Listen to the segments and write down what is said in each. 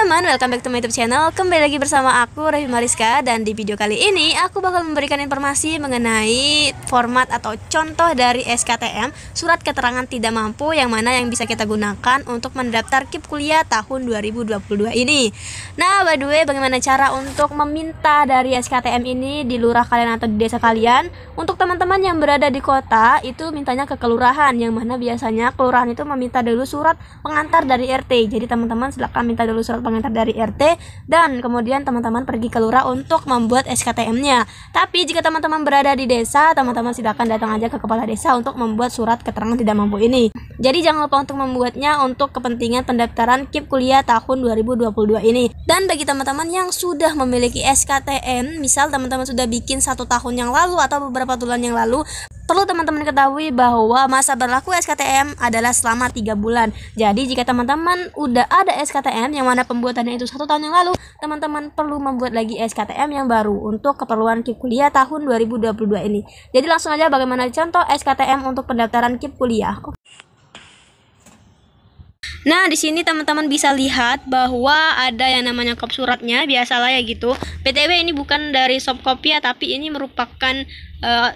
teman-teman, welcome back to my YouTube channel. Kembali lagi bersama aku, Revi Mariska. Dan di video kali ini aku bakal memberikan informasi mengenai format atau contoh dari SKTM, Surat Keterangan Tidak Mampu, yang mana yang bisa kita gunakan untuk mendaftar KIP kuliah tahun 2022 ini. Nah, by the way, bagaimana cara untuk meminta dari SKTM ini di lurah kalian atau di desa kalian? Untuk teman-teman yang berada di kota, itu mintanya ke kelurahan, yang mana biasanya kelurahan itu meminta dulu surat pengantar dari RT. Jadi teman-teman silakan minta dulu surat pengantar dari RT, dan kemudian teman-teman pergi ke lurah untuk membuat SKTM-nya. Tapi jika teman-teman berada di desa, teman-teman silakan datang aja ke kepala desa untuk membuat surat keterangan tidak mampu ini. Jadi jangan lupa untuk membuatnya untuk kepentingan pendaftaran KIP kuliah tahun 2022 ini. Dan bagi teman-teman yang sudah memiliki SKTM, misal teman-teman sudah bikin 1 tahun yang lalu atau beberapa bulan yang lalu, perlu teman-teman ketahui bahwa masa berlaku SKTM adalah selama 3 bulan. Jadi jika teman-teman udah ada SKTM yang mana pembuatannya itu 1 tahun yang lalu, teman-teman perlu membuat lagi SKTM yang baru untuk keperluan KIP kuliah tahun 2022 ini. Jadi langsung aja bagaimana contoh SKTM untuk pendaftaran KIP kuliah. Nah, di sini teman-teman bisa lihat bahwa ada yang namanya kop suratnya, biasalah ya gitu. BTW ini bukan dari soft copy ya, tapi ini merupakan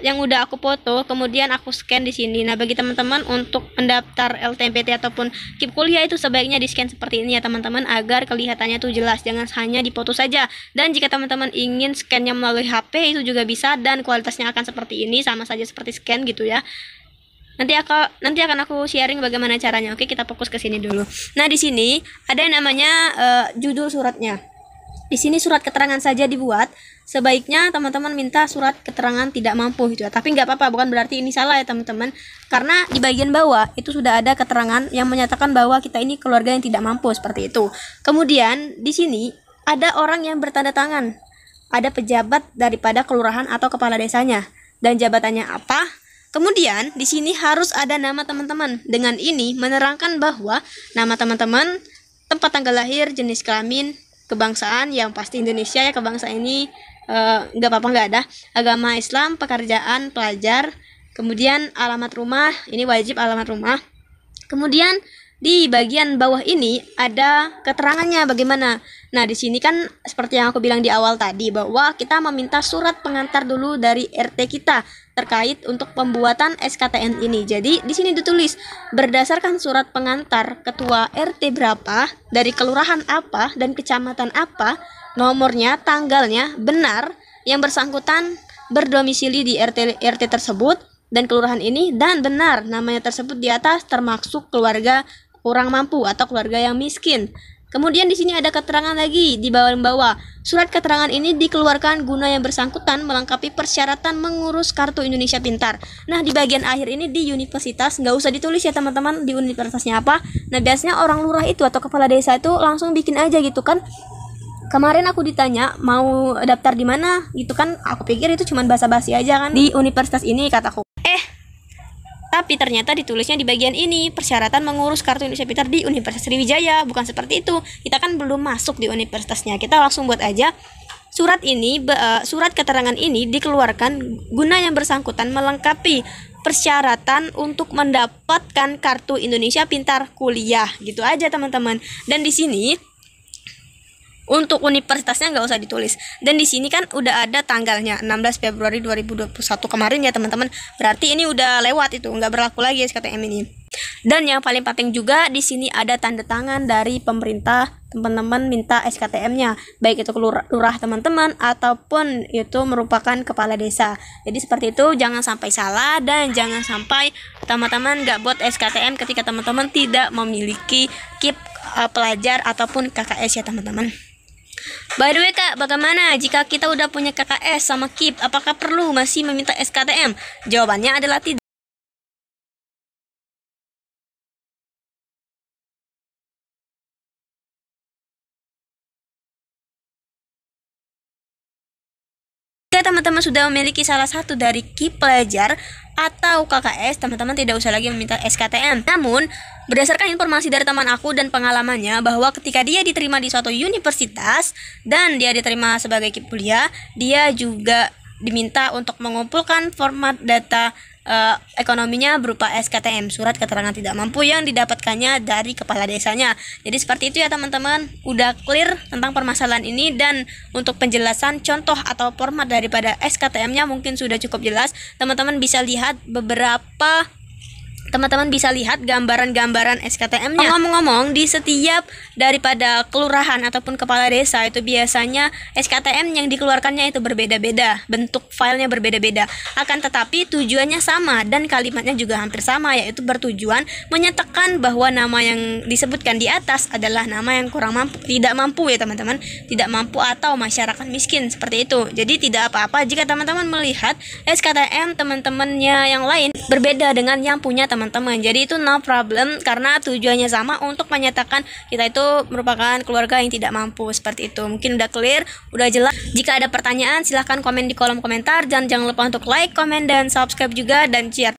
yang udah aku foto, kemudian aku scan di sini. Nah, bagi teman-teman untuk mendaftar LTMPT ataupun KIP kuliah itu sebaiknya di scan seperti ini ya teman-teman, agar kelihatannya tuh jelas, jangan hanya dipoto saja. Dan jika teman-teman ingin scannya melalui HP itu juga bisa, dan kualitasnya akan seperti ini, sama saja seperti scan gitu ya. Nanti akan aku sharing bagaimana caranya. Oke, kita fokus ke sini dulu. Nah, di sini ada yang namanya judul suratnya. Di sini surat keterangan saja dibuat. Sebaiknya teman-teman minta surat keterangan tidak mampu gitu ya. Tapi nggak apa-apa, bukan berarti ini salah ya teman-teman. Karena di bagian bawah itu sudah ada keterangan yang menyatakan bahwa kita ini keluarga yang tidak mampu, seperti itu. Kemudian di sini ada orang yang bertanda tangan. Ada pejabat daripada kelurahan atau kepala desanya. Dan jabatannya apa? Kemudian di sini harus ada nama teman-teman. Dengan ini menerangkan bahwa nama teman-teman, tempat tanggal lahir, jenis kelamin, kebangsaan, yang pasti Indonesia ya, kebangsaan ini nggak apa-apa, nggak ada, agama Islam, pekerjaan, pelajar, kemudian alamat rumah, ini wajib alamat rumah. Kemudian di bagian bawah ini ada keterangannya bagaimana. Nah, di sini kan seperti yang aku bilang di awal tadi, bahwa kita meminta surat pengantar dulu dari RT kita terkait untuk pembuatan SKTM ini. Jadi di sini ditulis berdasarkan surat pengantar ketua RT berapa, dari kelurahan apa dan kecamatan apa, nomornya, tanggalnya benar, yang bersangkutan berdomisili di RT tersebut dan kelurahan ini, dan benar namanya tersebut di atas termasuk keluarga kurang mampu atau keluarga yang miskin. Kemudian di sini ada keterangan lagi di bawah. Surat keterangan ini dikeluarkan guna yang bersangkutan melengkapi persyaratan mengurus kartu Indonesia Pintar. Nah, di bagian akhir ini di universitas nggak usah ditulis ya teman-teman, di universitasnya apa. Nah, biasanya orang lurah itu atau kepala desa itu langsung bikin aja gitu kan. Kemarin aku ditanya mau daftar di mana gitu kan, aku pikir itu cuma basa-basi aja kan, di universitas ini kataku. Tapi ternyata ditulisnya di bagian ini, persyaratan mengurus kartu Indonesia Pintar di Universitas Sriwijaya. Bukan seperti itu. Kita kan belum masuk di universitasnya. Kita langsung buat aja surat ini, surat keterangan ini dikeluarkan guna yang bersangkutan melengkapi persyaratan untuk mendapatkan kartu Indonesia Pintar kuliah. Gitu aja teman-teman. Dan di sini untuk universitasnya nggak usah ditulis. Dan di sini kan udah ada tanggalnya, 16 Februari 2021 kemarin ya teman-teman. Berarti ini udah lewat, itu nggak berlaku lagi SKTM ini. Dan yang paling penting juga di sini ada tanda tangan dari pemerintah. Teman-teman minta SKTM-nya, baik itu lurah teman-teman ataupun itu merupakan kepala desa. Jadi seperti itu, jangan sampai salah dan jangan sampai teman-teman nggak buat SKTM ketika teman-teman tidak memiliki KIP pelajar ataupun KKS ya teman-teman. By the way Kak, bagaimana jika kita udah punya KKS sama KIP, apakah perlu masih meminta SKTM? Jawabannya adalah tidak. Jika teman-teman sudah memiliki salah satu dari KIP pelajar atau KKS, teman-teman tidak usah lagi meminta SKTM. Namun, berdasarkan informasi dari teman aku dan pengalamannya, bahwa ketika dia diterima di suatu universitas dan dia diterima sebagai KIP kuliah, dia juga diminta untuk mengumpulkan format data ekonominya berupa SKTM, surat keterangan tidak mampu, yang didapatkannya dari kepala desanya. Jadi seperti itu ya teman-teman. Udah clear tentang permasalahan ini, dan untuk penjelasan contoh atau format daripada SKTM-nya mungkin sudah cukup jelas. Teman-teman bisa lihat gambaran-gambaran SKTM-nya. Ngomong-ngomong, di setiap daripada kelurahan ataupun kepala desa itu biasanya SKTM yang dikeluarkannya itu berbeda-beda, bentuk filenya berbeda-beda. Akan tetapi tujuannya sama dan kalimatnya juga hampir sama, yaitu bertujuan menyatakan bahwa nama yang disebutkan di atas adalah nama yang kurang mampu, tidak mampu ya teman-teman, tidak mampu atau masyarakat miskin, seperti itu. Jadi tidak apa-apa jika teman-teman melihat SKTM teman-temannya yang lain berbeda dengan yang punya teman-teman. Jadi itu no problem, karena tujuannya sama untuk menyatakan kita itu merupakan keluarga yang tidak mampu, seperti itu. Mungkin udah clear, udah jelas. Jika ada pertanyaan silahkan komen di kolom komentar, dan jangan lupa untuk like, komen, dan subscribe juga, dan share.